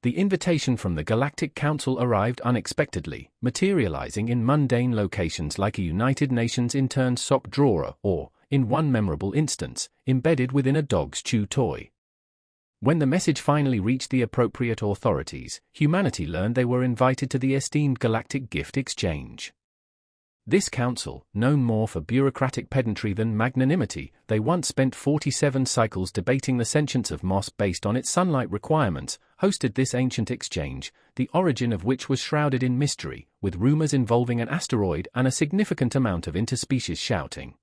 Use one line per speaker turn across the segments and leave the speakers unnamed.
The invitation from the Galactic Council arrived unexpectedly, materializing in mundane locations like a United Nations intern's sock drawer or, in one memorable instance, embedded within a dog's chew toy. When the message finally reached the appropriate authorities, humanity learned they were invited to the esteemed Galactic Gift Exchange. This council, known more for bureaucratic pedantry than magnanimity, they once spent 47 cycles debating the sentience of moss based on its sunlight requirements, hosted this ancient exchange, the origin of which was shrouded in mystery, with rumors involving an asteroid and a significant amount of interspecies shouting.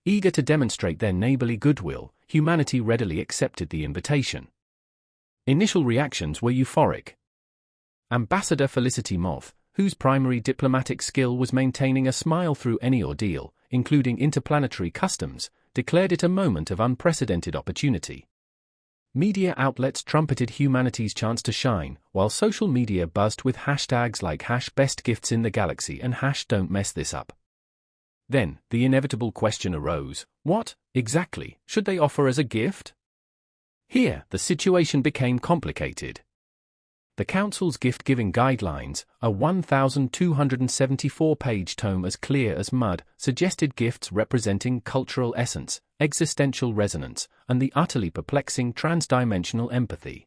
Eager to demonstrate their neighborly goodwill, humanity readily accepted the invitation. Initial reactions were euphoric. Ambassador Felicity Moth, whose primary diplomatic skill was maintaining a smile through any ordeal, including interplanetary customs, declared it a moment of unprecedented opportunity. Media outlets trumpeted humanity's chance to shine, while social media buzzed with hashtags like #BestGiftsInTheGalaxy and #Don'tMessThisUp. Then, the inevitable question arose: what, exactly, should they offer as a gift? Here, the situation became complicated. The Council's gift-giving guidelines, a 1,274-page tome as clear as mud, suggested gifts representing cultural essence, existential resonance, and the utterly perplexing transdimensional empathy.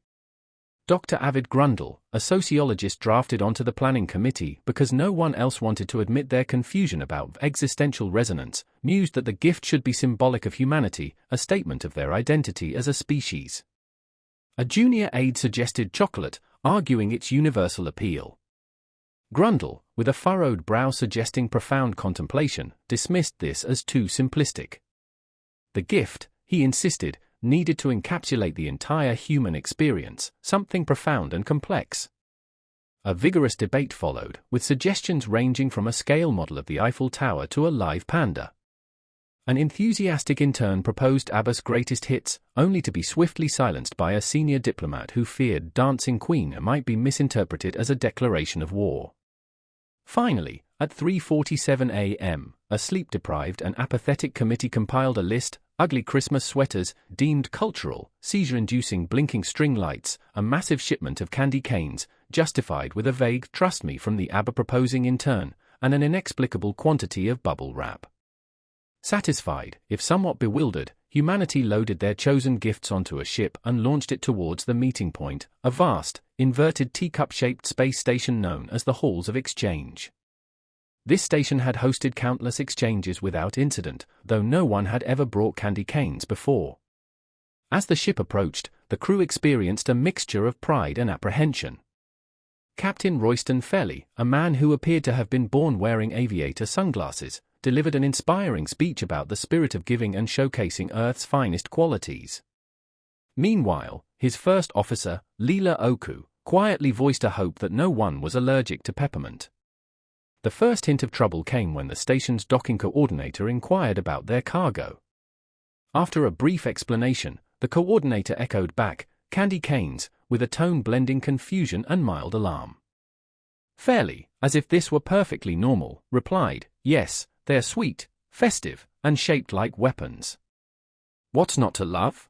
Dr. Avid Grundle, a sociologist drafted onto the planning committee because no one else wanted to admit their confusion about existential resonance, mused that the gift should be symbolic of humanity, a statement of their identity as a species. A junior aide suggested chocolate, arguing its universal appeal. Grundle, with a furrowed brow suggesting profound contemplation, dismissed this as too simplistic. The gift, he insisted, needed to encapsulate the entire human experience, something profound and complex. A vigorous debate followed, with suggestions ranging from a scale model of the Eiffel Tower to a live panda. An enthusiastic intern proposed ABBA's greatest hits, only to be swiftly silenced by a senior diplomat who feared Dancing Queen might be misinterpreted as a declaration of war. Finally, at 3:47 a.m., a sleep-deprived and apathetic committee compiled a list: ugly Christmas sweaters, deemed cultural, seizure-inducing blinking string lights, a massive shipment of candy canes, justified with a vague "trust me" from the ABBA proposing intern, and an inexplicable quantity of bubble wrap. Satisfied, if somewhat bewildered, humanity loaded their chosen gifts onto a ship and launched it towards the meeting point, a vast, inverted teacup-shaped space station known as the Halls of Exchange. This station had hosted countless exchanges without incident, though no one had ever brought candy canes before. As the ship approached, the crew experienced a mixture of pride and apprehension. Captain Royston Felly, a man who appeared to have been born wearing aviator sunglasses, delivered an inspiring speech about the spirit of giving and showcasing Earth's finest qualities. Meanwhile, his first officer, Leela Oku, quietly voiced a hope that no one was allergic to peppermint. The first hint of trouble came when the station's docking coordinator inquired about their cargo. After a brief explanation, the coordinator echoed back, "Candy canes," with a tone blending confusion and mild alarm. Fairly, as if this were perfectly normal, replied, "Yes, they're sweet, festive, and shaped like weapons." What's not to love?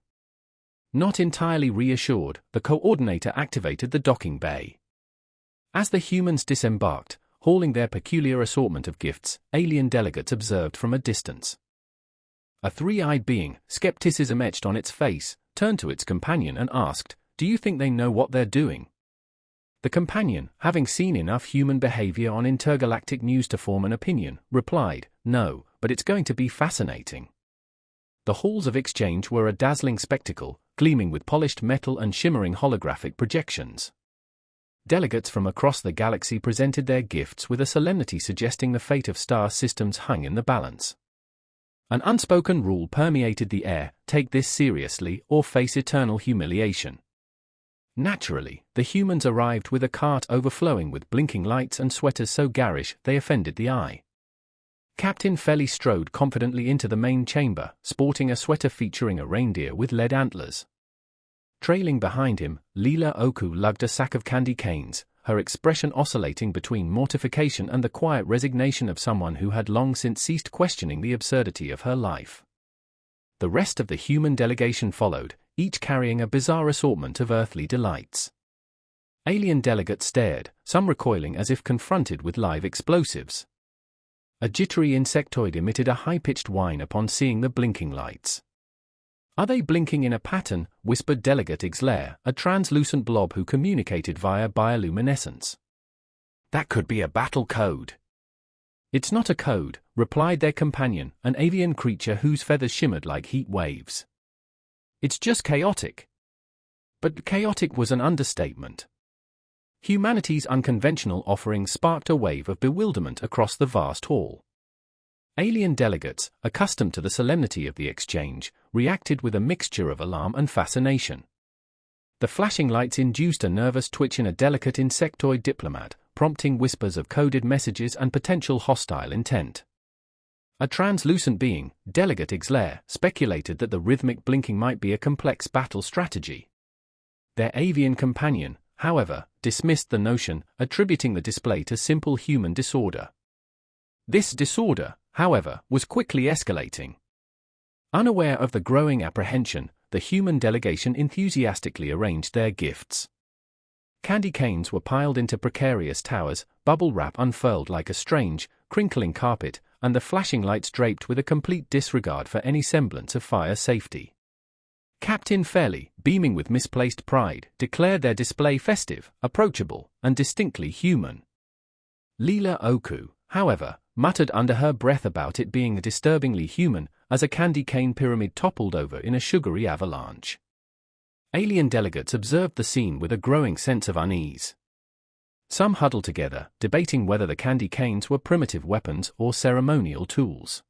Not entirely reassured, the coordinator activated the docking bay. As the humans disembarked, hauling their peculiar assortment of gifts, alien delegates observed from a distance. A three-eyed being, skepticism etched on its face, turned to its companion and asked, "Do you think they know what they're doing?" The companion, having seen enough human behavior on intergalactic news to form an opinion, replied, "No, but it's going to be fascinating." The halls of exchange were a dazzling spectacle, gleaming with polished metal and shimmering holographic projections. Delegates from across the galaxy presented their gifts with a solemnity suggesting the fate of star systems hung in the balance. An unspoken rule permeated the air: take this seriously or face eternal humiliation. Naturally, the humans arrived with a cart overflowing with blinking lights and sweaters so garish they offended the eye. Captain Felly strode confidently into the main chamber, sporting a sweater featuring a reindeer with lead antlers. Trailing behind him, Leela Oku lugged a sack of candy canes, her expression oscillating between mortification and the quiet resignation of someone who had long since ceased questioning the absurdity of her life. The rest of the human delegation followed, each carrying a bizarre assortment of earthly delights. Alien delegates stared, some recoiling as if confronted with live explosives. A jittery insectoid emitted a high-pitched whine upon seeing the blinking lights. "Are they blinking in a pattern?" whispered Delegate Ixlair, a translucent blob who communicated via bioluminescence. "That could be a battle code." "It's not a code," replied their companion, an avian creature whose feathers shimmered like heat waves. "It's just chaotic." But chaotic was an understatement. Humanity's unconventional offerings sparked a wave of bewilderment across the vast hall. Alien delegates, accustomed to the solemnity of the exchange, reacted with a mixture of alarm and fascination. The flashing lights induced a nervous twitch in a delicate insectoid diplomat, prompting whispers of coded messages and potential hostile intent. A translucent being, Delegate Ixlair, speculated that the rhythmic blinking might be a complex battle strategy. Their avian companion, however, dismissed the notion, attributing the display to simple human disorder. This disorder, however, was quickly escalating. Unaware of the growing apprehension, the human delegation enthusiastically arranged their gifts. Candy canes were piled into precarious towers, bubble wrap unfurled like a strange, crinkling carpet, and the flashing lights draped with a complete disregard for any semblance of fire safety. Captain Fairley, beaming with misplaced pride, declared their display festive, approachable, and distinctly human. Leela Oku, however, muttered under her breath about it being disturbingly human, as a candy cane pyramid toppled over in a sugary avalanche. Alien delegates observed the scene with a growing sense of unease. Some huddled together, debating whether the candy canes were primitive weapons or ceremonial tools.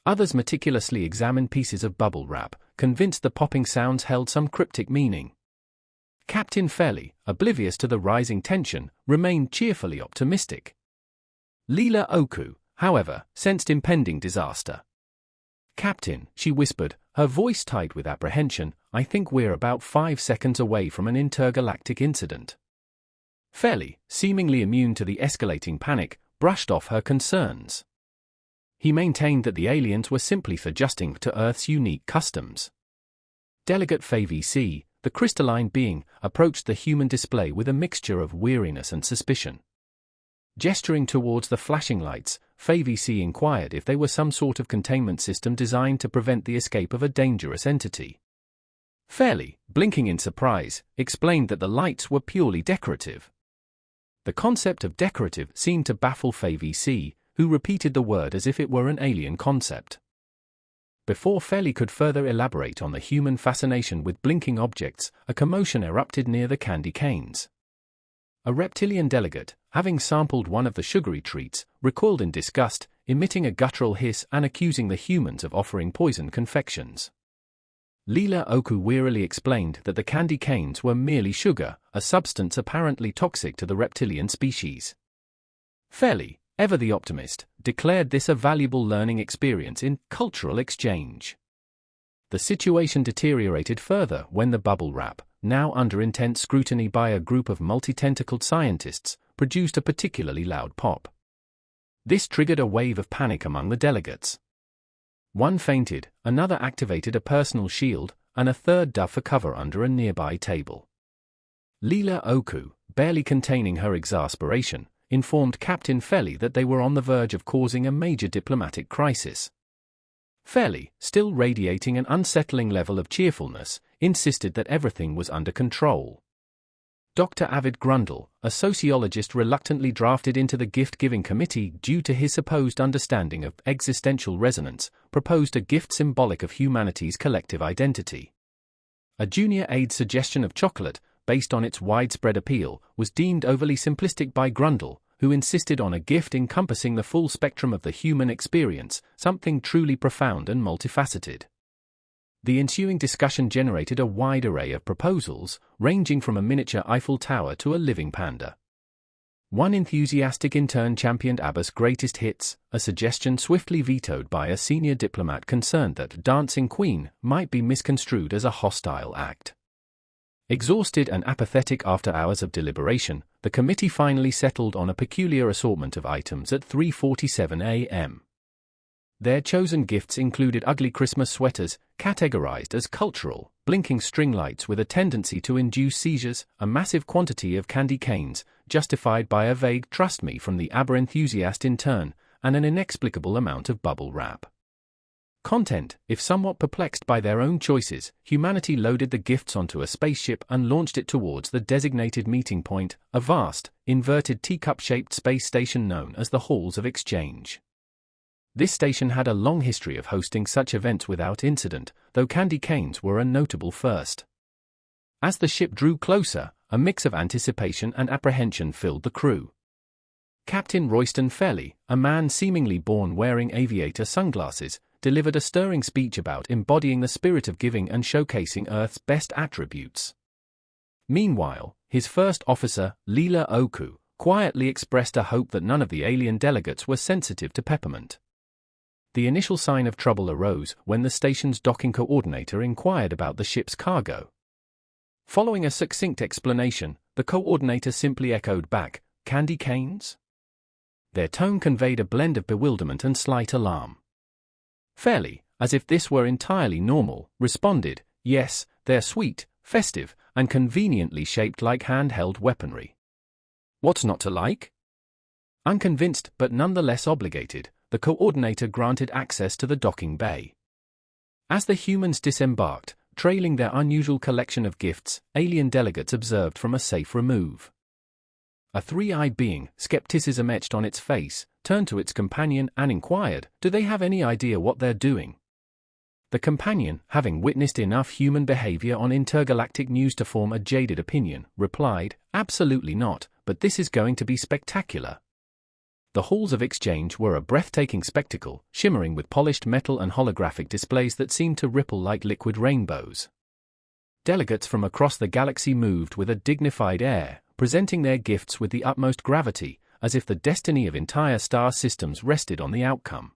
Others meticulously examined pieces of bubble wrap, convinced the popping sounds held some cryptic meaning. Captain Fairley, oblivious to the rising tension, remained cheerfully optimistic. Leela Oku, however, sensed impending disaster. "Captain," she whispered, her voice tight with apprehension, "I think we're about 5 seconds away from an intergalactic incident." Fairley, seemingly immune to the escalating panic, brushed off her concerns. He maintained that the aliens were simply adjusting to Earth's unique customs. Delegate Faye C, the crystalline being, approached the human display with a mixture of weariness and suspicion. Gesturing towards the flashing lights, Faye C inquired if they were some sort of containment system designed to prevent the escape of a dangerous entity. Fairley, blinking in surprise, explained that the lights were purely decorative. The concept of decorative seemed to baffle Faye C, who repeated the word as if it were an alien concept. Before Fairley could further elaborate on the human fascination with blinking objects, a commotion erupted near the candy canes. A reptilian delegate, having sampled one of the sugary treats, recoiled in disgust, emitting a guttural hiss and accusing the humans of offering poison confections. Leela Oku wearily explained that the candy canes were merely sugar, a substance apparently toxic to the reptilian species. Fairley, ever the optimist, declared this a valuable learning experience in cultural exchange. The situation deteriorated further when the bubble wrap, now under intense scrutiny by a group of multi-tentacled scientists, produced a particularly loud pop. This triggered a wave of panic among the delegates. One fainted, another activated a personal shield, and a third dove for cover under a nearby table. Leela Oku, barely containing her exasperation, informed Captain Fairley that they were on the verge of causing a major diplomatic crisis. Fairley, still radiating an unsettling level of cheerfulness, insisted that everything was under control. Dr. Avid Grundle, a sociologist reluctantly drafted into the gift-giving committee due to his supposed understanding of existential resonance, proposed a gift symbolic of humanity's collective identity. A junior aide's suggestion of chocolate, based on its widespread appeal, was deemed overly simplistic by Grundle, who insisted on a gift encompassing the full spectrum of the human experience, something truly profound and multifaceted. The ensuing discussion generated a wide array of proposals, ranging from a miniature Eiffel Tower to a living panda. One enthusiastic intern championed ABBA's greatest hits, a suggestion swiftly vetoed by a senior diplomat concerned that Dancing Queen might be misconstrued as a hostile act. Exhausted and apathetic after hours of deliberation, the committee finally settled on a peculiar assortment of items at 3:47 a.m. Their chosen gifts included ugly Christmas sweaters, categorized as cultural, blinking string lights with a tendency to induce seizures, a massive quantity of candy canes, justified by a vague "trust me" from the ABBA enthusiast in turn, and an inexplicable amount of bubble wrap. Content. If somewhat perplexed by their own choices, humanity loaded the gifts onto a spaceship and launched it towards the designated meeting point, a vast, inverted teacup-shaped space station known as the Halls of Exchange. This station had a long history of hosting such events without incident, though candy canes were a notable first. As the ship drew closer, a mix of anticipation and apprehension filled the crew. Captain Royston Felly, a man seemingly born wearing aviator sunglasses, delivered a stirring speech about embodying the spirit of giving and showcasing Earth's best attributes. Meanwhile, his first officer, Leela Oku, quietly expressed a hope that none of the alien delegates were sensitive to peppermint. The initial sign of trouble arose when the station's docking coordinator inquired about the ship's cargo. Following a succinct explanation, the coordinator simply echoed back, "Candy canes?" Their tone conveyed a blend of bewilderment and slight alarm. Fairly, as if this were entirely normal, responded, "Yes, they're sweet, festive, and conveniently shaped like handheld weaponry." What's not to like? Unconvinced but nonetheless obligated, the coordinator granted access to the docking bay. As the humans disembarked, trailing their unusual collection of gifts, alien delegates observed from a safe remove. A three-eyed being, skepticism etched on its face, turned to its companion and inquired, "Do they have any idea what they're doing?" The companion, having witnessed enough human behavior on intergalactic news to form a jaded opinion, replied, "Absolutely not, but this is going to be spectacular." The halls of exchange were a breathtaking spectacle, shimmering with polished metal and holographic displays that seemed to ripple like liquid rainbows. Delegates from across the galaxy moved with a dignified air, presenting their gifts with the utmost gravity, as if the destiny of entire star systems rested on the outcome.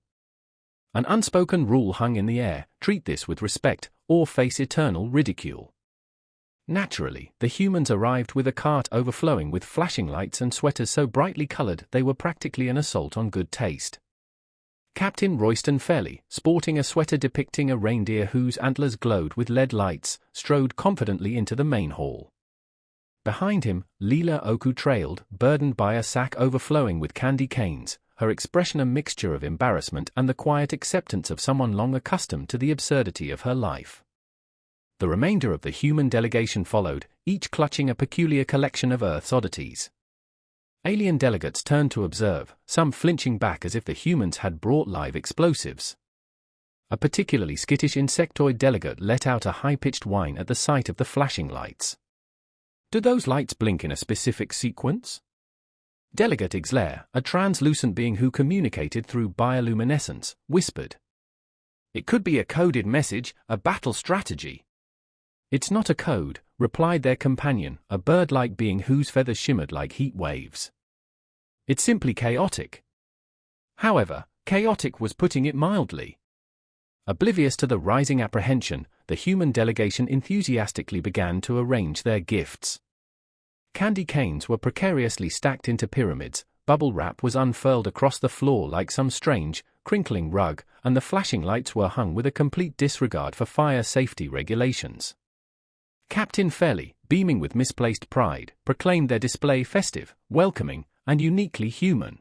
An unspoken rule hung in the air: treat this with respect, or face eternal ridicule. Naturally, the humans arrived with a cart overflowing with flashing lights and sweaters so brightly colored they were practically an assault on good taste. Captain Royston Felly, sporting a sweater depicting a reindeer whose antlers glowed with LED lights, strode confidently into the main hall. Behind him, Leela Oku trailed, burdened by a sack overflowing with candy canes, her expression a mixture of embarrassment and the quiet acceptance of someone long accustomed to the absurdity of her life. The remainder of the human delegation followed, each clutching a peculiar collection of Earth's oddities. Alien delegates turned to observe, some flinching back as if the humans had brought live explosives. A particularly skittish insectoid delegate let out a high-pitched whine at the sight of the flashing lights. "Do those lights blink in a specific sequence?" Delegate Ixlair, a translucent being who communicated through bioluminescence, whispered. "It could be a coded message, a battle strategy." "It's not a code," replied their companion, a bird-like being whose feathers shimmered like heat waves. "It's simply chaotic." However, chaotic was putting it mildly. Oblivious to the rising apprehension, the human delegation enthusiastically began to arrange their gifts. Candy canes were precariously stacked into pyramids, bubble wrap was unfurled across the floor like some strange, crinkling rug, and the flashing lights were hung with a complete disregard for fire safety regulations. Captain Felly, beaming with misplaced pride, proclaimed their display festive, welcoming, and uniquely human.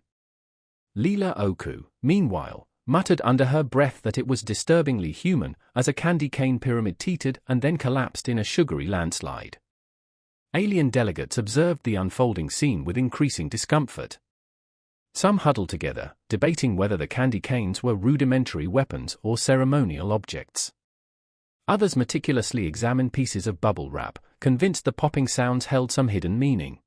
Leela Oku, meanwhile, muttered under her breath that it was disturbingly human as a candy cane pyramid teetered and then collapsed in a sugary landslide. Alien delegates observed the unfolding scene with increasing discomfort. Some huddled together, debating whether the candy canes were rudimentary weapons or ceremonial objects. Others meticulously examined pieces of bubble wrap, convinced the popping sounds held some hidden meaning.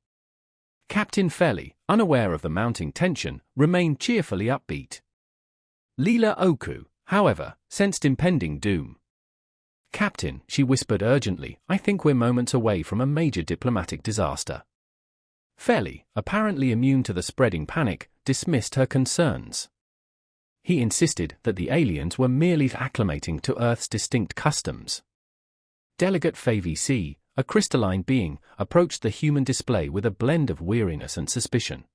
Captain Felly, unaware of the mounting tension, remained cheerfully upbeat. Leela Oku, however, sensed impending doom. "Captain," she whispered urgently, "I think we're moments away from a major diplomatic disaster." Felly, apparently immune to the spreading panic, dismissed her concerns. He insisted that the aliens were merely acclimating to Earth's distinct customs. Delegate Favy C, a crystalline being, approached the human display with a blend of weariness and suspicion.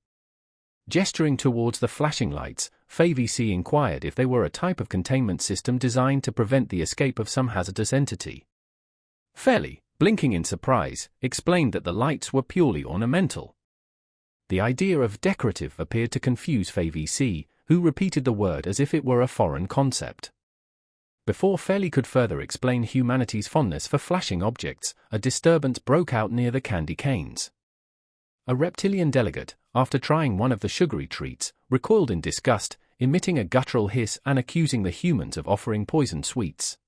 Gesturing towards the flashing lights, HFY inquired if they were a type of containment system designed to prevent the escape of some hazardous entity. HFY, blinking in surprise, explained that the lights were purely ornamental. The idea of decorative appeared to confuse HFY, who repeated the word as if it were a foreign concept. Before HFY could further explain humanity's fondness for flashing objects, a disturbance broke out near the candy canes. A reptilian delegate, after trying one of the sugary treats, recoiled in disgust, emitting a guttural hiss and accusing the humans of offering poisoned sweets.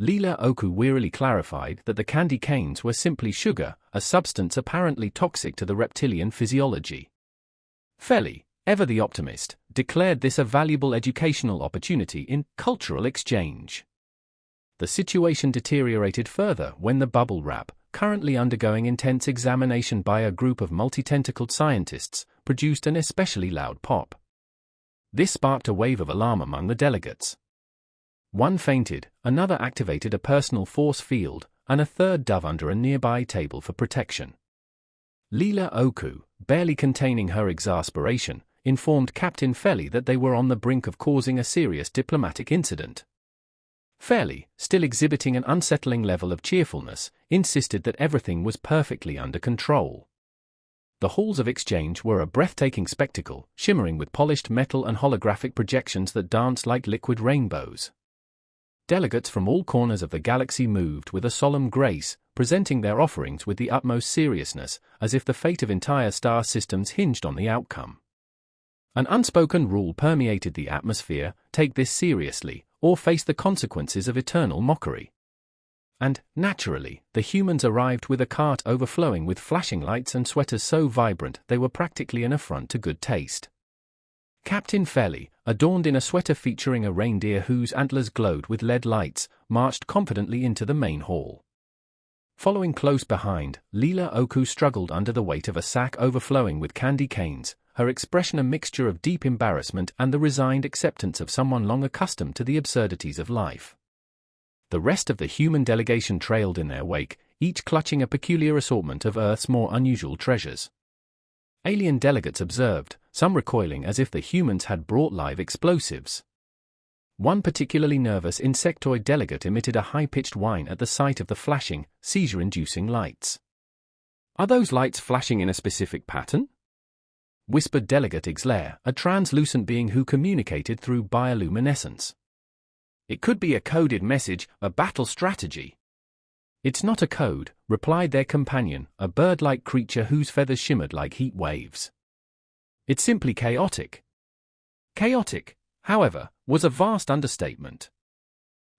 Leela Oku wearily clarified that the candy canes were simply sugar, a substance apparently toxic to the reptilian physiology. HFY, ever the optimist, declared this a valuable educational opportunity in cultural exchange. The situation deteriorated further when the bubble wrap, currently undergoing intense examination by a group of multi-tentacled scientists, produced an especially loud pop. This sparked a wave of alarm among the delegates. One fainted, another activated a personal force field, and a third dove under a nearby table for protection. Leela Oku, barely containing her exasperation, informed Captain HFY that they were on the brink of causing a serious diplomatic incident. HFY, still exhibiting an unsettling level of cheerfulness, insisted that everything was perfectly under control. The halls of exchange were a breathtaking spectacle, shimmering with polished metal and holographic projections that danced like liquid rainbows. Delegates from all corners of the galaxy moved with a solemn grace, presenting their offerings with the utmost seriousness, as if the fate of entire star systems hinged on the outcome. An unspoken rule permeated the atmosphere: take this seriously, or face the consequences of eternal mockery. And, naturally, the humans arrived with a cart overflowing with flashing lights and sweaters so vibrant they were practically an affront to good taste. Captain HFY, adorned in a sweater featuring a reindeer whose antlers glowed with LED lights, marched confidently into the main hall. Following close behind, Leela Oku struggled under the weight of a sack overflowing with candy canes, her expression a mixture of deep embarrassment and the resigned acceptance of someone long accustomed to the absurdities of life. The rest of the human delegation trailed in their wake, each clutching a peculiar assortment of Earth's more unusual treasures. Alien delegates observed, some recoiling as if the humans had brought live explosives. One particularly nervous insectoid delegate emitted a high-pitched whine at the sight of the flashing, seizure-inducing lights. "Are those lights flashing in a specific pattern?" whispered Delegate Ixlair, a translucent being who communicated through bioluminescence. "It could be a coded message, a battle strategy." "It's not a code," replied their companion, a bird-like creature whose feathers shimmered like heat waves. "It's simply chaotic." Chaotic, however, was a vast understatement.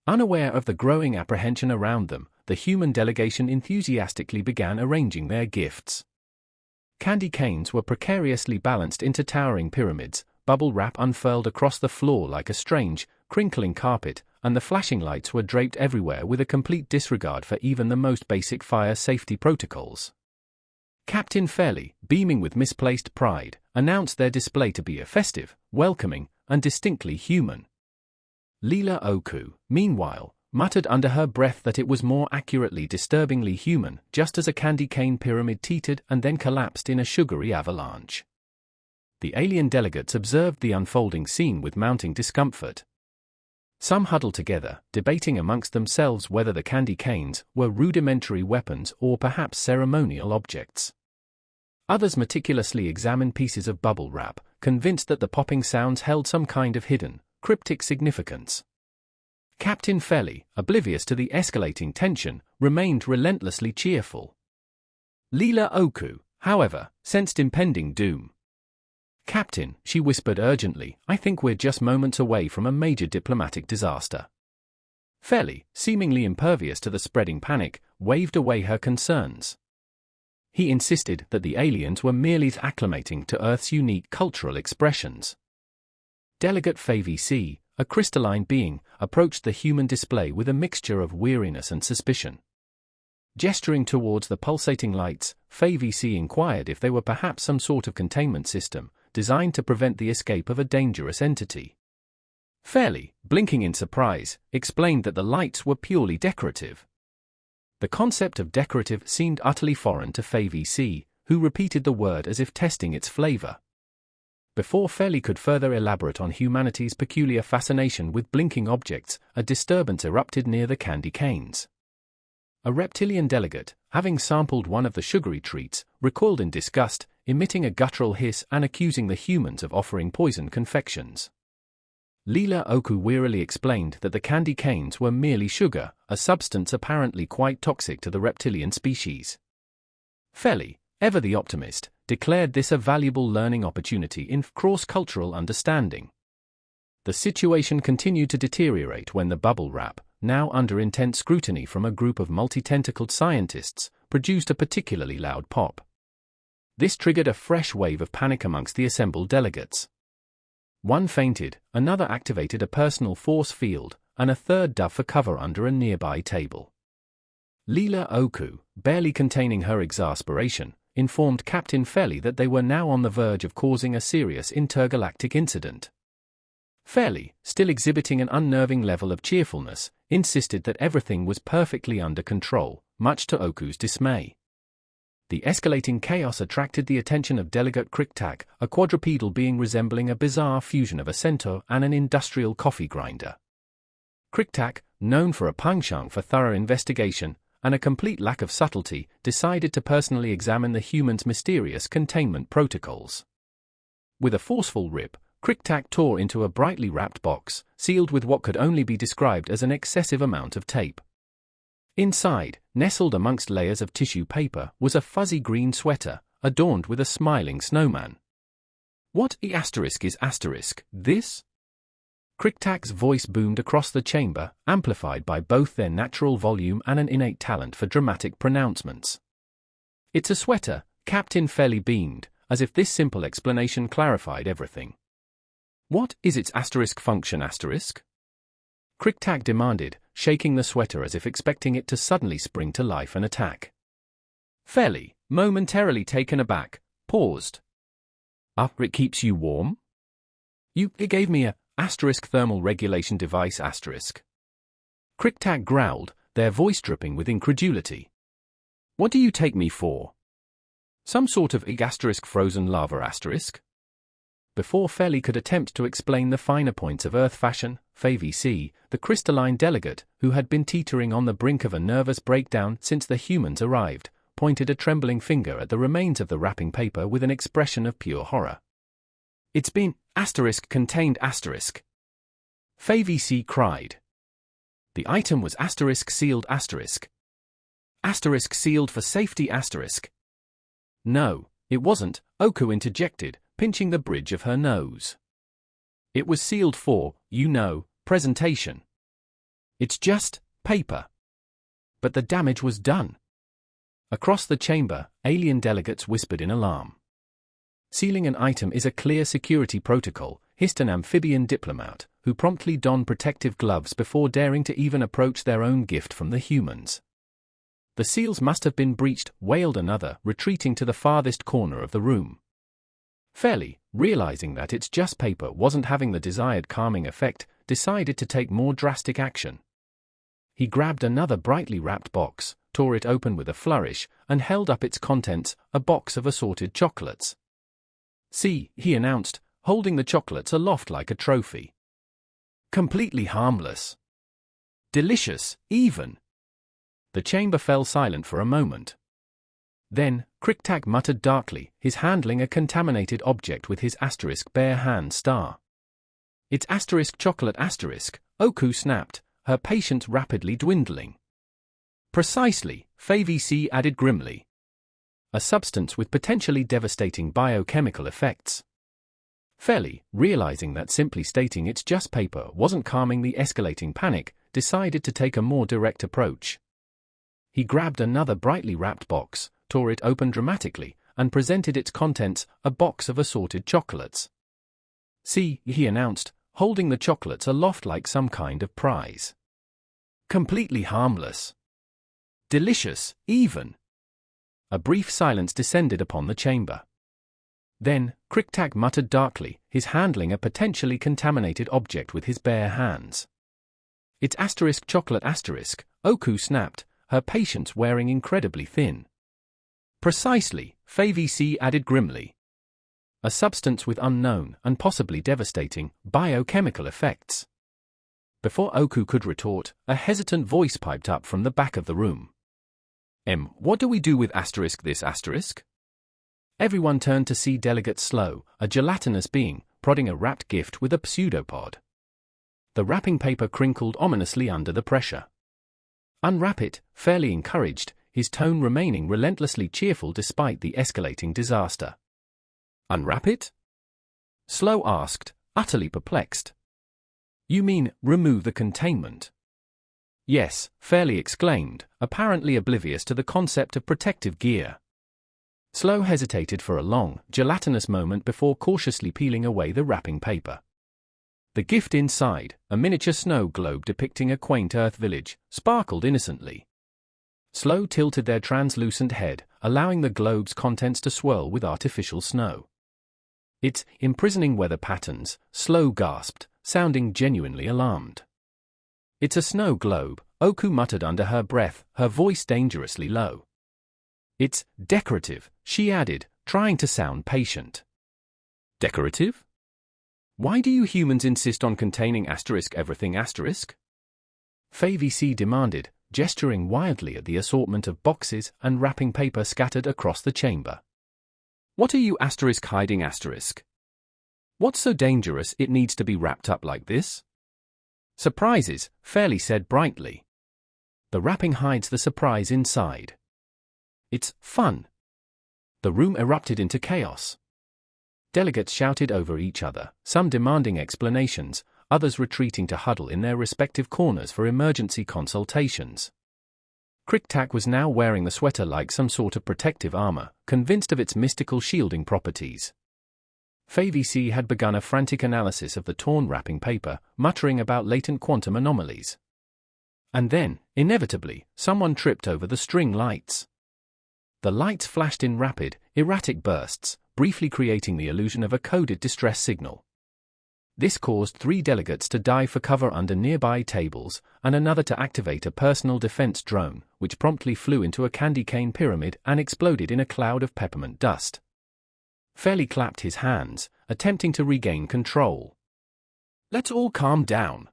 Unaware of the growing apprehension around them, the human delegation enthusiastically began arranging their gifts. Candy canes were precariously balanced into towering pyramids, bubble wrap unfurled across the floor like a strange, crinkling carpet, and the flashing lights were draped everywhere with a complete disregard for even the most basic fire safety protocols. Captain HFY, beaming with misplaced pride, announced their display to be a festive, welcoming, and distinctly human. Leela Oku, meanwhile, muttered under her breath that it was more accurately disturbingly human, just as a candy cane pyramid teetered and then collapsed in a sugary avalanche. The alien delegates observed the unfolding scene with mounting discomfort. Some huddled together, debating amongst themselves whether the candy canes were rudimentary weapons or perhaps ceremonial objects. Others meticulously examined pieces of bubble wrap, convinced that the popping sounds held some kind of hidden, cryptic significance. Captain HFY, oblivious to the escalating tension, remained relentlessly cheerful. Leela Oku, however, sensed impending doom. "Captain," she whispered urgently, "I think we're just moments away from a major diplomatic disaster." HFY, seemingly impervious to the spreading panic, waved away her concerns. He insisted that the aliens were merely acclimating to Earth's unique cultural expressions. Delegate HFY, a crystalline being, approached the human display with a mixture of weariness and suspicion. Gesturing towards the pulsating lights, HFY inquired if they were perhaps some sort of containment system, designed to prevent the escape of a dangerous entity. HFY, blinking in surprise, explained that the lights were purely decorative. The concept of decorative seemed utterly foreign to HFY, who repeated the word as if testing its flavor. Before Feli could further elaborate on humanity's peculiar fascination with blinking objects, a disturbance erupted near the candy canes. A reptilian delegate, having sampled one of the sugary treats, recoiled in disgust, emitting a guttural hiss and accusing the humans of offering poison confections. Leela Oku wearily explained that the candy canes were merely sugar, a substance apparently quite toxic to the reptilian species. Feli, ever the optimist, declared this a valuable learning opportunity in cross-cultural understanding. The situation continued to deteriorate when the bubble wrap, now under intense scrutiny from a group of multi-tentacled scientists, produced a particularly loud pop. This triggered a fresh wave of panic amongst the assembled delegates. One fainted, another activated a personal force field, and a third dove for cover under a nearby table. Leela Oku, barely containing her exasperation, informed Captain Feli that they were now on the verge of causing a serious intergalactic incident. Feli, still exhibiting an unnerving level of cheerfulness, insisted that everything was perfectly under control, much to Oku's dismay. The escalating chaos attracted the attention of Delegate Crictac, a quadrupedal being resembling a bizarre fusion of a centaur and an industrial coffee grinder. Crictac, known for a penchant for thorough investigation and a complete lack of subtlety, decided to personally examine the humans' mysterious containment protocols. With a forceful rip, Crictac tore into a brightly wrapped box, sealed with what could only be described as an excessive amount of tape. Inside, nestled amongst layers of tissue paper, was a fuzzy green sweater, adorned with a smiling snowman. "What is this?" Crictac's voice boomed across the chamber, amplified by both their natural volume and an innate talent for dramatic pronouncements. "It's a sweater," Captain Feli beamed, as if this simple explanation clarified everything. "What is its function?" Crictac demanded, shaking the sweater as if expecting it to suddenly spring to life and attack. Feli, momentarily taken aback, paused. "It keeps you warm? It gave me a thermal regulation device *. Crictac growled, their voice dripping with incredulity. "What do you take me for? Some sort of frozen lava *? Before Feli could attempt to explain the finer points of Earth fashion, FVC, the crystalline delegate, who had been teetering on the brink of a nervous breakdown since the humans arrived, pointed a trembling finger at the remains of the wrapping paper with an expression of pure horror. "It's been contained *. FVC cried. The item was sealed *. Sealed for safety *. No, it wasn't, Oku interjected, pinching the bridge of her nose. It was sealed for, presentation. It's just paper. But the damage was done. Across the chamber, alien delegates whispered in alarm. Sealing an item is a clear security protocol, hissed an amphibian diplomat, who promptly donned protective gloves before daring to even approach their own gift from the humans. The seals must have been breached, wailed another, retreating to the farthest corner of the room. Feli, realizing that it's just paper wasn't having the desired calming effect, decided to take more drastic action. He grabbed another brightly wrapped box, tore it open with a flourish, and held up its contents, a box of assorted chocolates. "See," he announced, holding the chocolates aloft like a trophy. "Completely harmless. Delicious, even." The chamber fell silent for a moment. Then, Crictac muttered darkly, his handling a contaminated object with his bare hand star. "It's chocolate *. Oku snapped, her patience rapidly dwindling. "Precisely," FVC added grimly. "A substance with potentially devastating biochemical effects." Feli, realizing that simply stating it's just paper wasn't calming the escalating panic, decided to take a more direct approach. He grabbed another brightly wrapped box, tore it open dramatically, and presented its contents, a box of assorted chocolates. "See," he announced, holding the chocolates aloft like some kind of prize. "Completely harmless. Delicious, even." A brief silence descended upon the chamber. Then, Crictac muttered darkly, his handling a potentially contaminated object with his bare hands. "It's chocolate *. Oku snapped, her patience wearing incredibly thin. "Precisely," FVC added grimly. a substance with unknown and possibly devastating biochemical effects. Before Oku could retort, a hesitant voice piped up from the back of the room. What do we do with this asterisk? Everyone turned to see Delegate Slow, a gelatinous being, prodding a wrapped gift with a pseudopod. The wrapping paper crinkled ominously under the pressure. Unwrap it, fairly encouraged, his tone remaining relentlessly cheerful despite the escalating disaster. Unwrap it? Slow asked, utterly perplexed. You mean, remove the containment? Yes, Fairly exclaimed, apparently oblivious to the concept of protective gear. Slow hesitated for a long, gelatinous moment before cautiously peeling away the wrapping paper. The gift inside, a miniature snow globe depicting a quaint Earth village, sparkled innocently. Slow tilted their translucent head, allowing the globe's contents to swirl with artificial snow. It's imprisoning weather patterns, Slow gasped, sounding genuinely alarmed. It's a snow globe, Oku muttered under her breath, her voice dangerously low. It's decorative, she added, trying to sound patient. Decorative? Why do you humans insist on containing everything asterisk? FayVC demanded, gesturing wildly at the assortment of boxes and wrapping paper scattered across the chamber. What are you hiding asterisk? What's so dangerous it needs to be wrapped up like this? Surprises, Fairly said brightly. The wrapping hides the surprise inside. It's fun. The room erupted into chaos. Delegates shouted over each other, some demanding explanations, others retreating to huddle in their respective corners for emergency consultations. Crick-Tack was now wearing the sweater like some sort of protective armor, convinced of its mystical shielding properties. FayVC had begun a frantic analysis of the torn wrapping paper, muttering about latent quantum anomalies. And then, inevitably, someone tripped over the string lights. The lights flashed in rapid, erratic bursts, briefly creating the illusion of a coded distress signal. This caused 3 delegates to dive for cover under nearby tables, and another to activate a personal defense drone, which promptly flew into a candy cane pyramid and exploded in a cloud of peppermint dust. Fairly clapped his hands, attempting to regain control. Let's all calm down.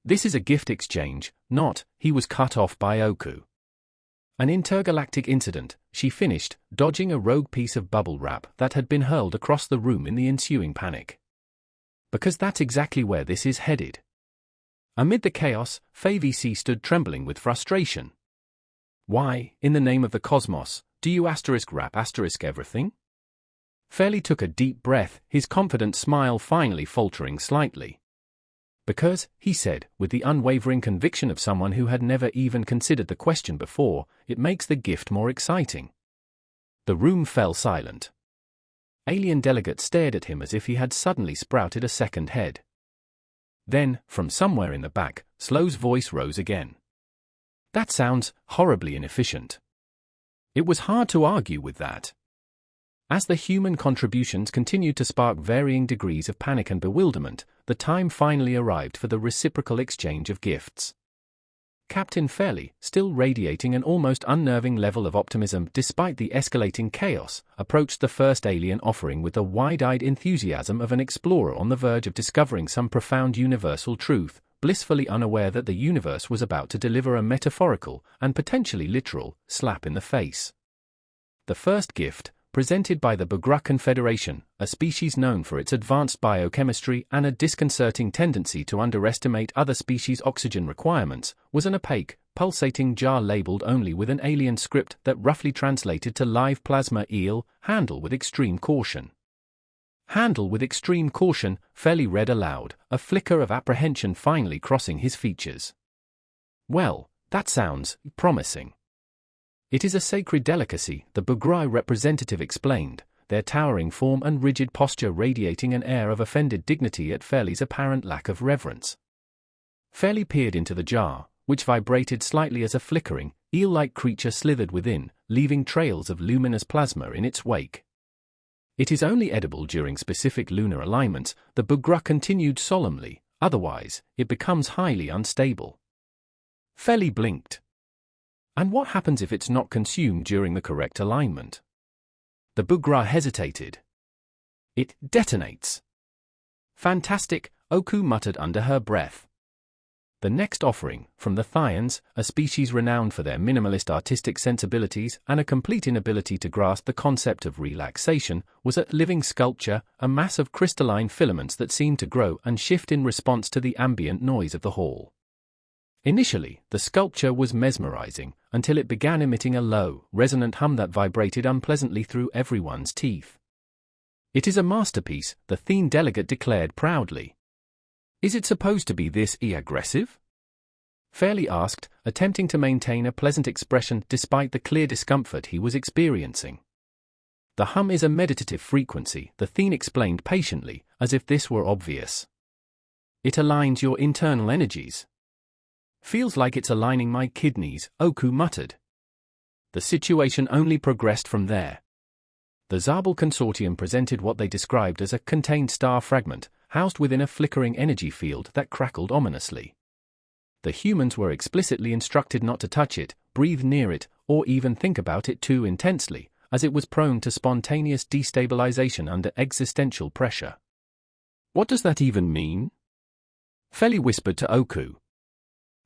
This is a gift exchange, not, he was cut off by Oku. An intergalactic incident, she finished, dodging a rogue piece of bubble wrap that had been hurled across the room in the ensuing panic. Because that's exactly where this is headed. Amid the chaos, FayVC stood trembling with frustration. Why, in the name of the cosmos, do you wrap everything? Fairly took a deep breath, his confident smile finally faltering slightly. Because, he said, with the unwavering conviction of someone who had never even considered the question before, it makes the gift more exciting. The room fell silent. Alien delegates stared at him as if he had suddenly sprouted a second head. Then, from somewhere in the back, Slow's voice rose again. That sounds horribly inefficient. It was hard to argue with that. As the human contributions continued to spark varying degrees of panic and bewilderment, the time finally arrived for the reciprocal exchange of gifts. Captain Fairly, still radiating an almost unnerving level of optimism despite the escalating chaos, approached the first alien offering with the wide-eyed enthusiasm of an explorer on the verge of discovering some profound universal truth, blissfully unaware that the universe was about to deliver a metaphorical, and potentially literal, slap in the face. The first gift, presented by the Bugra Confederation, a species known for its advanced biochemistry and a disconcerting tendency to underestimate other species' oxygen requirements, was an opaque, pulsating jar labeled only with an alien script that roughly translated to live plasma eel, handle with extreme caution. Handle with extreme caution, Fairly read aloud, a flicker of apprehension finally crossing his features. Well, that sounds promising. It is a sacred delicacy, the Bugra representative explained, their towering form and rigid posture radiating an air of offended dignity at Fairly's apparent lack of reverence. Fairly peered into the jar, which vibrated slightly as a flickering, eel-like creature slithered within, leaving trails of luminous plasma in its wake. It is only edible during specific lunar alignments, the Bugra continued solemnly, otherwise, it becomes highly unstable. Fairly blinked. And what happens if it's not consumed during the correct alignment? The Bugra hesitated. It detonates. Fantastic, Oku muttered under her breath. The next offering, from the Thyans, a species renowned for their minimalist artistic sensibilities and a complete inability to grasp the concept of relaxation, was a living sculpture, a mass of crystalline filaments that seemed to grow and shift in response to the ambient noise of the hall. Initially, the sculpture was mesmerizing, until it began emitting a low, resonant hum that vibrated unpleasantly through everyone's teeth. "It is a masterpiece," the Thene delegate declared proudly. "Is it supposed to be this aggressive?" Fairly asked, attempting to maintain a pleasant expression despite the clear discomfort he was experiencing. "The hum is a meditative frequency," the Thene explained patiently, as if this were obvious. "It aligns your internal energies." "Feels like it's aligning my kidneys," Oku muttered. The situation only progressed from there. The Zabel Consortium presented what they described as a contained star fragment, housed within a flickering energy field that crackled ominously. The humans were explicitly instructed not to touch it, breathe near it, or even think about it too intensely, as it was prone to spontaneous destabilization under existential pressure. "What does that even mean?" Feli whispered to Oku.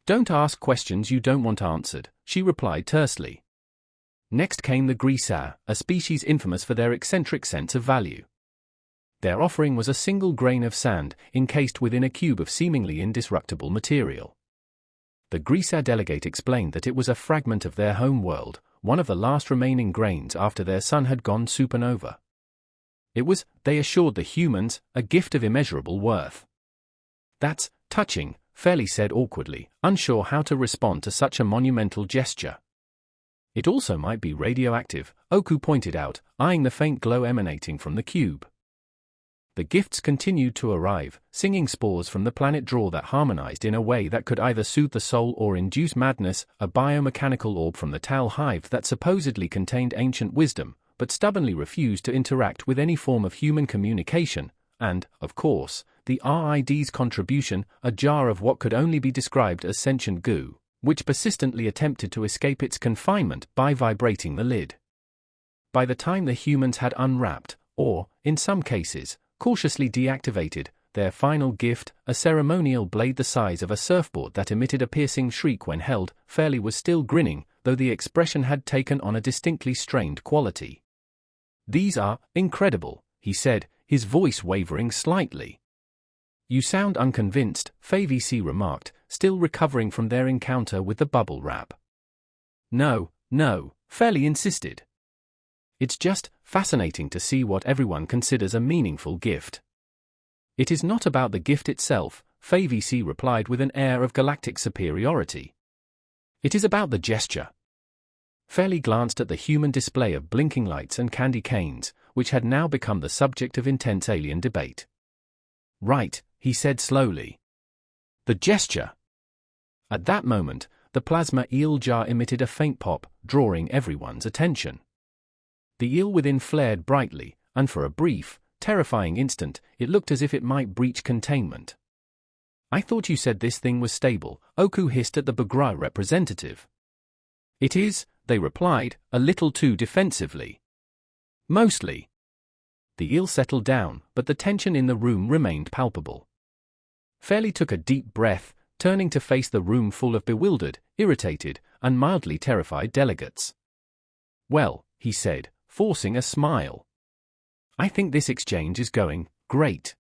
"Don't ask questions you don't want answered," she replied tersely. Next came the Grisar, a species infamous for their eccentric sense of value. Their offering was a single grain of sand, encased within a cube of seemingly indestructible material. The Grisar delegate explained that it was a fragment of their home world, one of the last remaining grains after their sun had gone supernova. It was, they assured the humans, a gift of immeasurable worth. "That's touching," Feli said awkwardly, unsure how to respond to such a monumental gesture. "It also might be radioactive," Oku pointed out, eyeing the faint glow emanating from the cube. The gifts continued to arrive, singing spores from the planet Draw that harmonized in a way that could either soothe the soul or induce madness, a biomechanical orb from the Tal hive that supposedly contained ancient wisdom, but stubbornly refused to interact with any form of human communication, and, of course, the RID's contribution, a jar of what could only be described as sentient goo, which persistently attempted to escape its confinement by vibrating the lid. By the time the humans had unwrapped, or, in some cases, cautiously deactivated, their final gift, a ceremonial blade the size of a surfboard that emitted a piercing shriek when held, Fairley was still grinning, though the expression had taken on a distinctly strained quality. "These are incredible," he said, his voice wavering slightly. "You sound unconvinced," FAVC remarked, still recovering from their encounter with the bubble wrap. No, Fairley insisted. "It's just fascinating to see what everyone considers a meaningful gift." "It is not about the gift itself," FAVC replied with an air of galactic superiority. "It is about the gesture." Fairley glanced at the human display of blinking lights and candy canes, which had now become the subject of intense alien debate. "Right," he said slowly. "The gesture." At that moment, the plasma eel jar emitted a faint pop, drawing everyone's attention. The eel within flared brightly, and for a brief, terrifying instant, it looked as if it might breach containment. "I thought you said this thing was stable," Oku hissed at the Bagrai representative. "It is," they replied, a little too defensively. "Mostly." The eel settled down, but the tension in the room remained palpable. Fairley took a deep breath, turning to face the room full of bewildered, irritated, and mildly terrified delegates. "Well," he said, forcing a smile, "I think this exchange is going great."